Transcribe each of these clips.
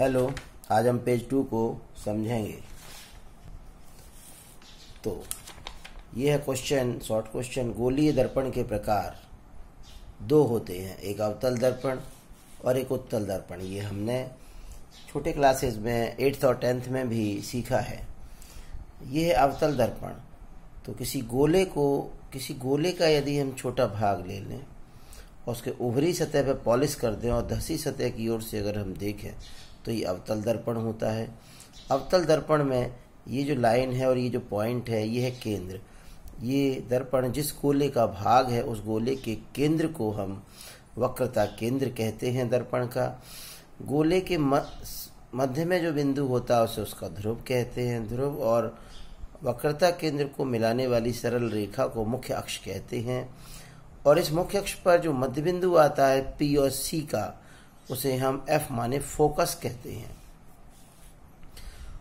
Hello, आज हम page 2 को समझेंगे। तो ये है क्वेश्चन, शॉर्ट क्वेश्चन। गोलीय दर्पण के प्रकार दो होते हैं, एक अवतल दर्पण और एक उत्तल दर्पण। ये हमने छोटे क्लासेस में 8th और 10th में भी सीखा है। ये है अवतल दर्पण। तो किसी गोले का यदि हम छोटा भाग ले लें और उसके ऊपरी सतह पर पॉलिश कर दें और धसी सतह की ओर से अगर हम देखें तो ये अवतल दर्पण होता है। अवतल दर्पण में ये जो लाइन है और ये जो पॉइंट है, ये है केंद्र। ये दर्पण जिस गोले का भाग है उस गोले के केंद्र को हम वक्रता केंद्र कहते हैं दर्पण का। गोले के मध्य में जो बिंदु होता है उसे उसका ध्रुव कहते हैं, ध्रुव। और वक्रता केंद्र को मिलाने वाली सरल रेखा को मुख्य अक्ष कहते हैं। और इस मुख्य अक्ष पर जो मध्य बिंदु आता है P और C का, उसे हम F माने फोकस कहते हैं।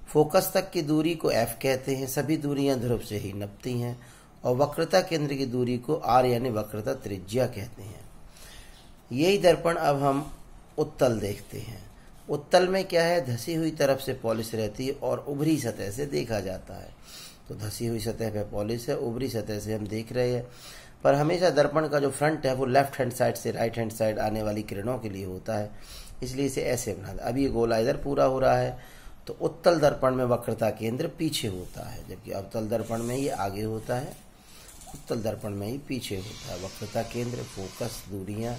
फोकस तक की दूरी को F कहते हैं। सभी दूरियां ध्रुव से ही नपती हैं। और वक्रता केंद्र की दूरी को R यानी वक्रता त्रिज्या कहते हैं। यही दर्पण अब हम उत्तल देखते हैं। उत्तल में क्या है, धसी हुई तरफ से पॉलिश रहती है और उभरी सतह से देखा जाता है। तो धसी हुई सतह पे पॉलिश है, उभरी सतह से हम देख रहे हैं। पर हमेशा दर्पण का जो फ्रंट है वो लेफ्ट हैंड साइड से राइट हैंड साइड आने वाली किरणों के लिए होता है, इसलिए इसे ऐसे बना था। अब ये गोला इधर पूरा हो रहा है, तो उत्तल दर्पण में वक्रता केंद्र पीछे होता है, जबकि अवतल दर्पण में ये आगे होता है, उत्तल दर्पण में ही पीछे होता है। वक्रता केंद्र, फोकस, दूरियां।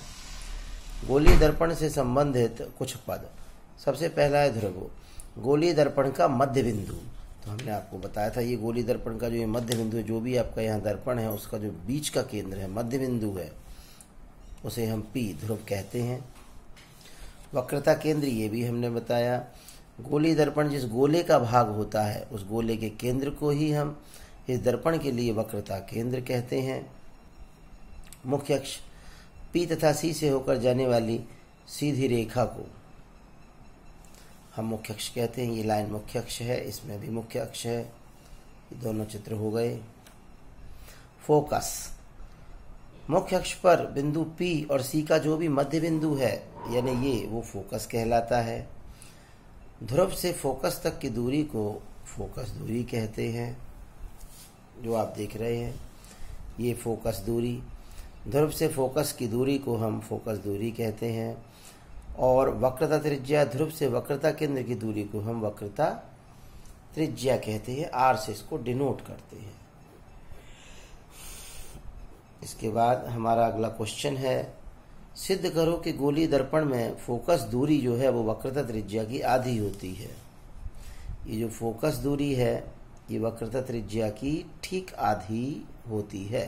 गोलीय दर्पण से संबंधित कुछ पद। सबसे पहला है ध्रुव। गोलीय दर्पण का मध्य बिंदु, तो हमने आपको बताया था ये गोलीय दर्पण का जो ये मध्य बिंदु है, जो भी आपका यहाँ दर्पण है उसका जो बीच का केंद्र है, मध्य बिंदु है, उसे हम P ध्रुव कहते हैं। वक्रता केंद्र ये भी हमने बताया। गोलीय दर्पण जिस गोले का भाग होता है उस गोले के केंद्र को ही हम इस दर्पण के लिए वक्रता केंद्र कहते हैं। मुख्य अक्ष P तथा C से होकर जाने वाली सीधी रेखा को हम मुख्य अक्ष कहते हैं। ये लाइन मुख्य अक्ष है, इसमें भी मुख्य अक्ष है। ये दोनों चित्र हो गए। फोकस, मुख्य अक्ष पर बिंदु P और C का जो भी मध्य बिंदु है यानी ये, वो फोकस कहलाता है। ध्रुव से फोकस तक की दूरी को फोकस दूरी कहते हैं, जो आप देख रहे हैं ये फोकस दूरी। ध्रुव से फोकस की दूरी को हम फोकस दूरी कहते हैं। और वक्रता त्रिज्या, ध्रुव से वक्रता केंद्र की दूरी को हम वक्रता त्रिज्या कहते हैं। R से इसको डिनोट करते हैं। इसके बाद हमारा अगला क्वेश्चन है, सिद्ध करो कि गोलीय दर्पण में फोकस दूरी जो है वो वक्रता त्रिज्या की आधी होती है। ये जो फोकस दूरी है ये वक्रता त्रिज्या की ठीक आधी होती है।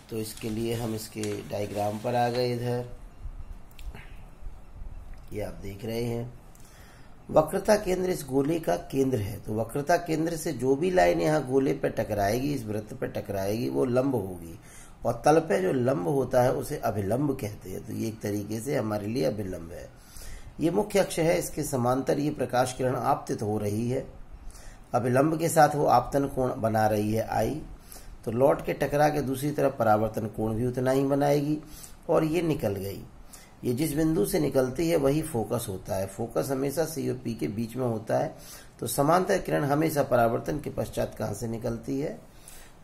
तो इसके लिए हम इसके डायग्राम पर आ गए। इधर ये आप देख रहे हैं, वक्रता केंद्र इस गोले का केंद्र है। तो वक्रता केंद्र से जो भी लाइन यहाँ गोले पे टकराएगी, इस वृत्त पे टकराएगी, वो लंब होगी। और तल पे जो लंब होता है उसे अभिलंब कहते हैं। तो ये एक तरीके से हमारे लिए अभिलंब है। ये मुख्य अक्ष है, इसके समांतर ये प्रकाश किरण आपतित हो रही है। अभिलंब के साथ वो आपतन कोण बना रही है I। तो लौट के टकरा के दूसरी तरफ परावर्तन कोण भी उतना ही बनाएगी। और ये निकल गई। ये जिस बिंदु से निकलती है वही फोकस होता है। फोकस हमेशा C और P के बीच में होता है। तो समांतर किरण हमेशा परावर्तन के पश्चात कहाँ से निकलती है?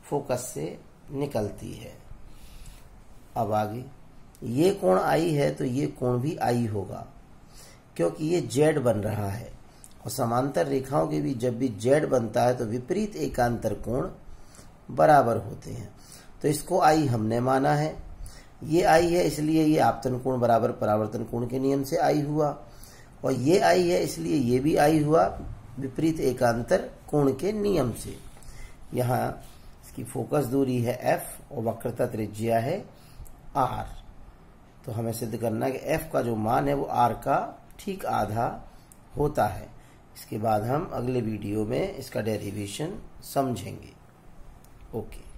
फोकस से निकलती है। अब आगे ये कोण I है तो ये कोण भी I होगा, क्योंकि ये Z बन रहा है। और समांतर रेखाओं के भी जब भी Z बनता है तो विपरीत एकांतर कोण बराबर होते हैं। तो इसको I हमने माना है। ये I है इसलिए ये आपतन कोण बराबर परावर्तन कोण के नियम से I हुआ। और ये I है इसलिए ये भी I हुआ विपरीत एकांतर कोण के नियम से। यहाँ इसकी फोकस दूरी है F और वक्रता त्रिज्या है R। तो हमें सिद्ध करना है कि F का जो मान है वो R का ठीक आधा होता है। इसके बाद हम अगले वीडियो में इसका डेरिवेशन समझेंगे। ओके।